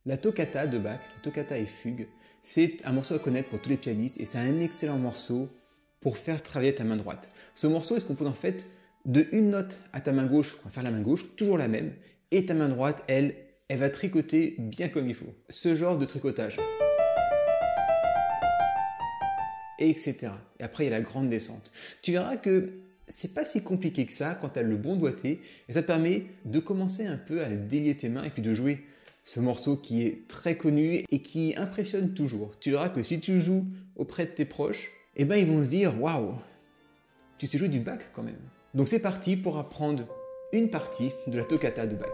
La toccata de Bach, la toccata et fugue, c'est un morceau à connaître pour tous les pianistes et c'est un excellent morceau pour faire travailler ta main droite. Ce morceau se compose en fait de une note à ta main gauche, on va faire la main gauche, toujours la même, et ta main droite, elle va tricoter bien comme il faut. Ce genre de tricotage. Et etc. Et après, il y a la grande descente. Tu verras que c'est pas si compliqué que ça quand tu as le bon doigté et ça te permet de commencer un peu à délier tes mains et puis de jouer ce morceau qui est très connu et qui impressionne toujours. Tu verras que si tu joues auprès de tes proches, eh ben ils vont se dire waouh, tu sais jouer du Bach quand même. Donc c'est parti pour apprendre une partie de la toccata de Bach.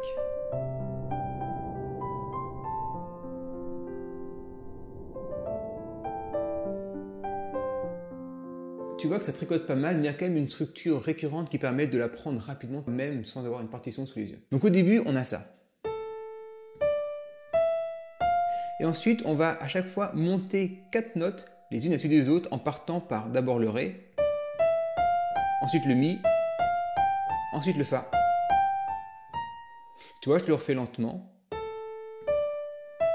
Tu vois que ça tricote pas mal, mais il y a quand même une structure récurrente qui permet de l'apprendre rapidement, même sans avoir une partition sous les yeux. Donc au début, on a ça. Et ensuite, on va à chaque fois monter 4 notes, les unes à la suite des autres, en partant par d'abord le Ré, ensuite le Mi, ensuite le Fa. Tu vois, je te le refais lentement.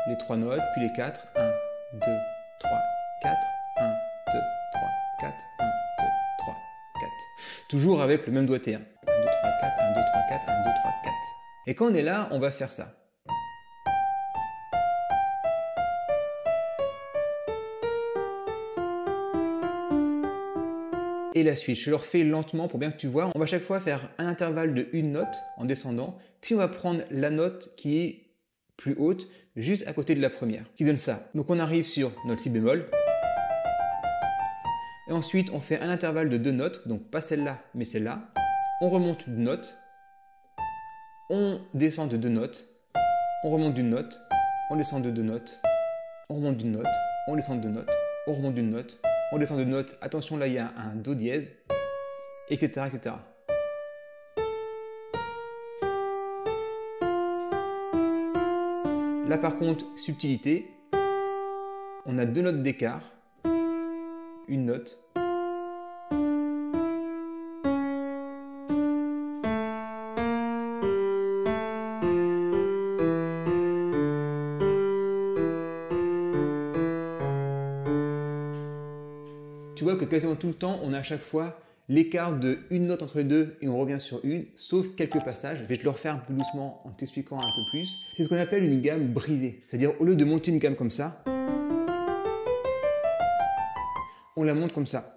Les 3 notes, puis les 4. 1, 2, 3, 4. 1, 2, 3, 4. 1, 2, 3, 4. Toujours avec le même doigté. 1, 2, 3, 4. 1, 2, 3, 4. 1, 2, 3, 4. Et quand on est là, on va faire ça. Et la suite, je le refais lentement pour bien que tu vois. On va chaque fois faire un intervalle de une note en descendant, puis on va prendre la note qui est plus haute, juste à côté de la première, qui donne ça. Donc on arrive sur notre si bémol, et ensuite on fait un intervalle de 2 notes, donc pas celle-là, mais celle-là. On remonte d'une note, on descend de 2 notes, on remonte d'une note, on descend de 2 notes, on remonte d'une note, on descend de 2 notes, on remonte d'une note, on descend de notes, attention là il y a un Do dièse, etc. etc. Là par contre, subtilité, on a 2 notes d'écart, une note, tu vois que quasiment tout le temps, on a à chaque fois l'écart de une note entre les deux et on revient sur une, sauf quelques passages. Je vais te le refaire un peu doucement en t'expliquant un peu plus. C'est ce qu'on appelle une gamme brisée. C'est-à-dire, au lieu de monter une gamme comme ça, on la monte comme ça.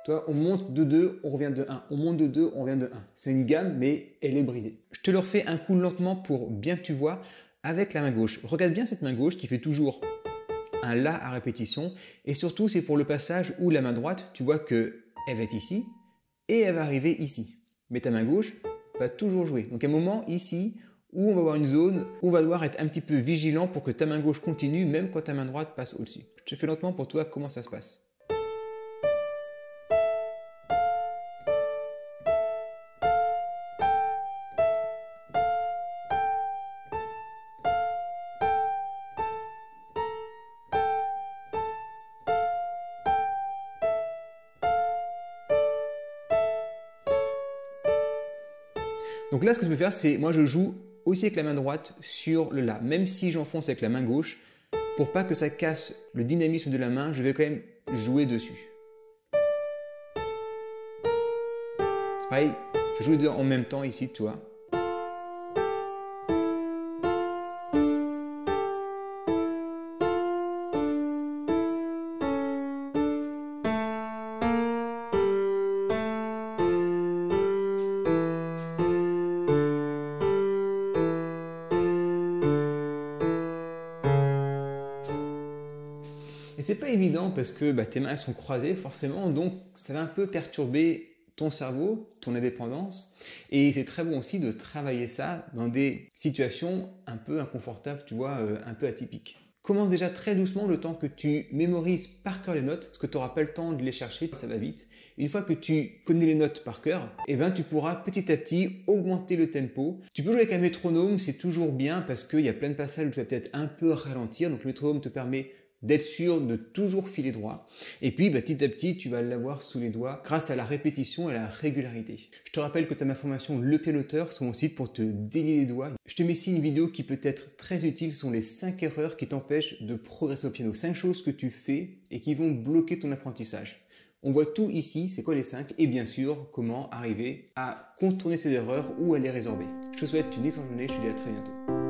Tu vois, on monte de 2, on revient de 1. On monte de 2, on revient de 1. C'est une gamme, mais elle est brisée. Je te le refais un coup lentement pour bien que tu vois avec la main gauche. Regarde bien cette main gauche qui fait toujours un La à répétition, et surtout c'est pour le passage où la main droite, tu vois que elle va être ici et elle va arriver ici. Mais ta main gauche va toujours jouer. Donc à un moment ici où on va avoir une zone où on va devoir être un petit peu vigilant pour que ta main gauche continue même quand ta main droite passe au-dessus. Je te fais lentement pour toi comment ça se passe. Donc là, ce que je peux faire, c'est moi je joue aussi avec la main droite sur le La. Même si j'enfonce avec la main gauche, pour pas que ça casse le dynamisme de la main, je vais quand même jouer dessus. C'est pareil, je joue les deux en même temps ici, tu vois. Et c'est pas évident parce que tes mains sont croisées forcément, donc ça va un peu perturber ton cerveau, ton indépendance. Et c'est très bon aussi de travailler ça dans des situations un peu inconfortables, tu vois, un peu atypiques. Commence déjà très doucement le temps que tu mémorises par cœur les notes, parce que tu n'auras pas le temps de les chercher, ça va vite. Une fois que tu connais les notes par cœur, eh ben, tu pourras petit à petit augmenter le tempo. Tu peux jouer avec un métronome, c'est toujours bien parce qu'il y a plein de passages où tu vas peut-être un peu ralentir, donc le métronome te permet d'être sûr de toujours filer droit. Et puis petit à petit, tu vas l'avoir sous les doigts grâce à la répétition et à la régularité. Je te rappelle que tu as ma formation Le Piloteur sur mon site pour te délier les doigts. Je te mets ici une vidéo qui peut être très utile. Ce sont les 5 erreurs qui t'empêchent de progresser au piano. 5 choses que tu fais et qui vont bloquer ton apprentissage. On voit tout ici, c'est quoi les 5 et bien sûr comment arriver à contourner ces erreurs ou à les résorber. Je te souhaite une excellente journée, je te dis à très bientôt.